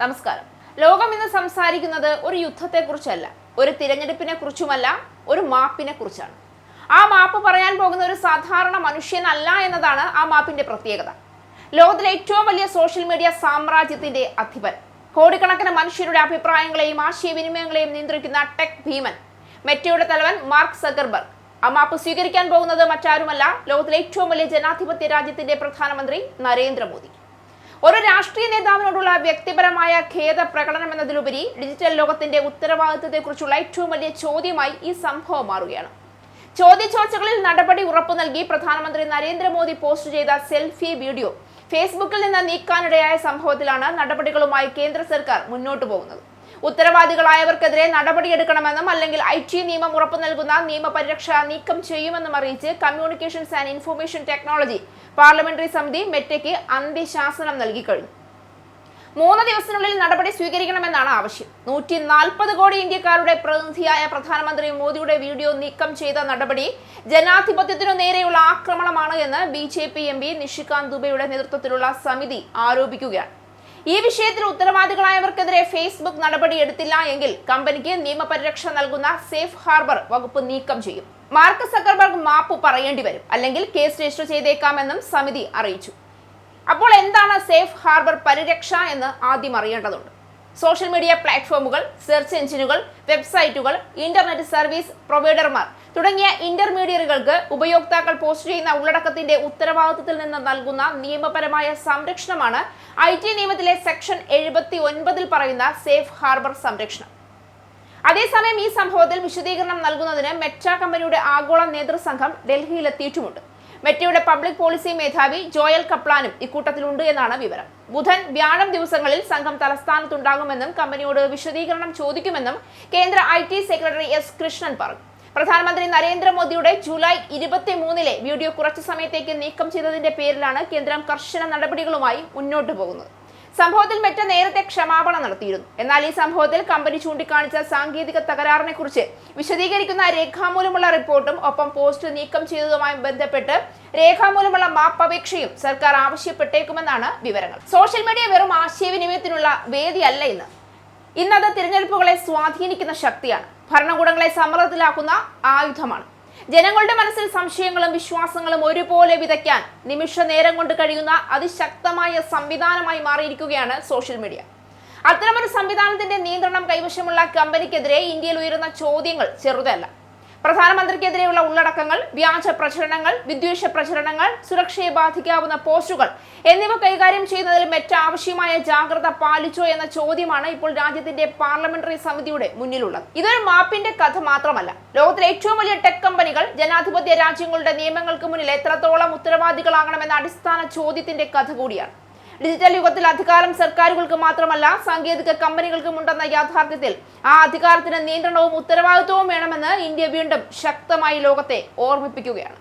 നമസ്കാരം. ലോകം ഇന്ന് സംസാരിക്കുന്നത് ഒരു യുദ്ധത്തെക്കുറിച്ചല്ല, ഒരു തിരഞ്ഞെടുപ്പിനെ കുറിച്ചുമല്ല, ഒരു മാപ്പിനെ കുറിച്ചാണ്. ആ മാപ്പ് പറയാൻ പോകുന്ന ഒരു സാധാരണ മനുഷ്യനല്ല എന്നതാണ് ആ മാപ്പിന്റെ പ്രത്യേകത. ലോകത്തിലെ ഏറ്റവും വലിയ സോഷ്യൽ മീഡിയ സാമ്രാജ്യത്തിന്റെ അധിപൻ, കോടിക്കണക്കിന് മനുഷ്യരുടെ അഭിപ്രായങ്ങളെയും ആശയവിനിമയങ്ങളെയും നിയന്ത്രിക്കുന്ന ടെക് ഭീമൻ, മെറ്റയുടെ തലവൻ മാർക്ക് സക്കർബർഗ്. ആ മാപ്പ് സ്വീകരിക്കാൻ പോകുന്നത് മറ്റാരുമല്ല, ലോകത്തിലെ ഏറ്റവും വലിയ ജനാധിപത്യ രാജ്യത്തിന്റെ പ്രധാനമന്ത്രി നരേന്ദ്രമോദി. ഒരു രാഷ്ട്രീയ നേതാവിനോടുള്ള വ്യക്തിപരമായ ഖേദ പ്രകടനം എന്നതിലുപരി ഡിജിറ്റൽ ലോകത്തിന്റെ ഉത്തരവാദിത്തത്തെക്കുറിച്ചുള്ള ഏറ്റവും വലിയ ചോദ്യമായി ഈ സംഭവം മാറുകയാണ്. ചോദ്യചോർച്ചകളിൽ നടപടി ഉറപ്പു നൽകി പ്രധാനമന്ത്രി നരേന്ദ്രമോദി പോസ്റ്റ് ചെയ്ത സെൽഫി വീഡിയോ ഫേസ്ബുക്കിൽ നിന്ന് നീക്കാനിടയായ സംഭവത്തിലാണ് നടപടികളുമായി കേന്ദ്ര സർക്കാർ മുന്നോട്ടു പോകുന്നത്. ഉത്തരവാദികളായവർക്കെതിരെ നടപടിയെടുക്കണമെന്നും അല്ലെങ്കിൽ IT നിയമം ഉറപ്പു നൽകുന്ന നിയമപരിരക്ഷ നീക്കം ചെയ്യുമെന്നും അറിയിച്ച് communications and information technology parliamentary സമിതി മെറ്റയ്ക്ക് അന്ത്യശാസനം നൽകി കഴിഞ്ഞു. 3 ദിവസത്തിനുള്ളിൽ നടപടി സ്വീകരിക്കണമെന്നാണ് ആവശ്യം. 140 കോടി ഇന്ത്യക്കാരുടെ പ്രതിനിധിയായ പ്രധാനമന്ത്രി മോദിയുടെ വീഡിയോ നീക്കം ചെയ്ത നടപടി ജനാധിപത്യത്തിനു നേരെയുള്ള ആക്രമണമാണ് എന്ന് BJP MP നിഷികാന്ത് ദുബെയുടെ നേതൃത്വത്തിലുള്ള സമിതി ആരോപിക്കുകയാണ്. ഈ വിഷയത്തിൽ ഉത്തരവാദികളായവർക്കെതിരെ ഫേസ്ബുക്ക് നടപടി എടുത്തില്ല എങ്കിൽ കമ്പനിക്ക് നിയമപരിരക്ഷ നൽകുന്ന സേഫ് ഹാർബർ വകുപ്പ് നീക്കം ചെയ്യും. മാർക്ക് സക്കർബർഗ് മാപ്പ് പറയേണ്ടി വരും, അല്ലെങ്കിൽ കേസ് രജിസ്റ്റർ ചെയ്തേക്കാമെന്നും സമിതി അറിയിച്ചു. അപ്പോൾ എന്താണ് സേഫ് ഹാർബർ പരിരക്ഷ എന്ന് ആദ്യം അറിയേണ്ടതുണ്ട്. സോഷ്യൽ മീഡിയ പ്ലാറ്റ്ഫോമുകൾ, സെർച്ച് എഞ്ചിനുകൾ, വെബ്സൈറ്റുകൾ, ഇന്റർനെറ്റ് സർവീസ് പ്രൊവൈഡർമാർ തുടങ്ങിയ ഇന്റർമീഡിയറ്റുകൾക്ക് ഉപയോക്താക്കൾ പോസ്റ്റ് ചെയ്യുന്ന ഉള്ളടക്കത്തിന്റെ ഉത്തരവാദിത്തത്തിൽ നിന്ന് നൽകുന്ന നിയമപരമായ സംരക്ഷണമാണ് IT നിയമത്തിലെ സെക്ഷൻ 79 പറയുന്ന സേഫ് ഹാർബർ സംരക്ഷണം. അതേസമയം ഈ സംഭവത്തിൽ വിശദീകരണം നൽകുന്നതിന് മെറ്റ കമ്പനിയുടെ ആഗോള നേതൃസംഘം ഡൽഹിയിലെത്തിയിട്ടുമുണ്ട്. മെറ്റയുടെ പബ്ലിക് പോളിസി മേധാവി ജോയൽ കപ്ലാനും ഇക്കൂട്ടത്തിലുണ്ട് എന്നാണ് വിവരം. ബുധൻ, വ്യാഴം ദിവസങ്ങളിൽ സംഘം തലസ്ഥാനത്തുണ്ടാകുമെന്നും കമ്പനിയോട് വിശദീകരണം ചോദിക്കുമെന്നും കേന്ദ്ര IT സെക്രട്ടറി S കൃഷ്ണൻ പറഞ്ഞു. പ്രധാനമന്ത്രി നരേന്ദ്രമോദിയുടെ ജൂലൈ 23 വീഡിയോ കുറച്ചു സമയത്തേക്ക് നീക്കം ചെയ്തതിന്റെ പേരിലാണ് കേന്ദ്രം കർശന നടപടികളുമായി മുന്നോട്ടു പോകുന്നത്. സംഭവത്തിൽ മെറ്റ നേരത്തെ ക്ഷമാപണം നടത്തിയിരുന്നു. എന്നാൽ ഈ സംഭവത്തിൽ കമ്പനി ചൂണ്ടിക്കാണിച്ച സാങ്കേതിക തകരാറിനെ കുറിച്ച് വിശദീകരിക്കുന്ന രേഖാമൂലമുള്ള റിപ്പോർട്ടും ഒപ്പം പോസ്റ്റ് നീക്കം ചെയ്തതുമായി ബന്ധപ്പെട്ട് രേഖാമൂലമുള്ള മാപ്പപേക്ഷയും സർക്കാർ ആവശ്യപ്പെട്ടേക്കുമെന്നാണ് വിവരങ്ങൾ. സോഷ്യൽ മീഡിയ വെറും ആശയവിനിമയത്തിനുള്ള വേദിയല്ല ഇന്നത് തിരഞ്ഞെടുപ്പുകളെ സ്വാധീനിക്കുന്ന ശക്തിയാണ്. ഭരണകൂടങ്ങളെ സമ്മർദ്ദത്തിലാക്കുന്ന ആയുധമാണ്. ജനങ്ങളുടെ മനസ്സിൽ സംശയങ്ങളും വിശ്വാസങ്ങളും ഒരുപോലെ വിതയ്ക്കാൻ നിമിഷ നേരം കൊണ്ട് കഴിയുന്ന അതിശക്തമായ സംവിധാനമായി മാറിയിരിക്കുകയാണ് സോഷ്യൽ മീഡിയ. അത്തരമൊരു സംവിധാനത്തിന്റെ നിയന്ത്രണം കൈവശമുള്ള കമ്പനിക്കെതിരെ ഇന്ത്യയിൽ ഉയരുന്ന ചോദ്യങ്ങൾ ചെറുതല്ല. പ്രധാനമന്ത്രിക്കെതിരെയുള്ള ഉള്ളടക്കങ്ങൾ, വ്യാജ പ്രചരണങ്ങൾ, വിദ്വേഷ പ്രചരണങ്ങൾ, സുരക്ഷയെ ബാധിക്കാവുന്ന പോസ്റ്റുകൾ എന്നിവ കൈകാര്യം ചെയ്യുന്നതിൽ മെറ്റ ആവശ്യമായ ജാഗ്രത പാലിച്ചോ എന്ന ചോദ്യമാണ് ഇപ്പോൾ രാജ്യത്തിന്റെ പാർലമെന്ററി സമിതിയുടെ മുന്നിലുള്ളത്. ഇതൊരു മാപ്പിന്റെ കഥ മാത്രമല്ല, ലോകത്തിലെ ഏറ്റവും വലിയ ടെക് കമ്പനികൾ ജനാധിപത്യ രാജ്യങ്ങളുടെ നിയമങ്ങൾക്ക് മുന്നിൽ എത്രത്തോളം ഉത്തരവാദികളാകണമെന്ന അടിസ്ഥാന ചോദ്യത്തിന്റെ കഥ കൂടിയാണ്. ഡിജിറ്റൽ യുഗത്തിൽ അധികാരം സർക്കാരുകൾക്ക് മാത്രമല്ല, സാങ്കേതിക കമ്പനികൾക്കും ഉണ്ടെന്ന യാഥാർത്ഥ്യത്തിൽ ആ അധികാരത്തിന് നിയന്ത്രണവും ഉത്തരവാദിത്വവും വേണമെന്ന് ഇന്ത്യ വീണ്ടും ശക്തമായി ലോകത്തെ ഓർമ്മിപ്പിക്കുകയാണ്.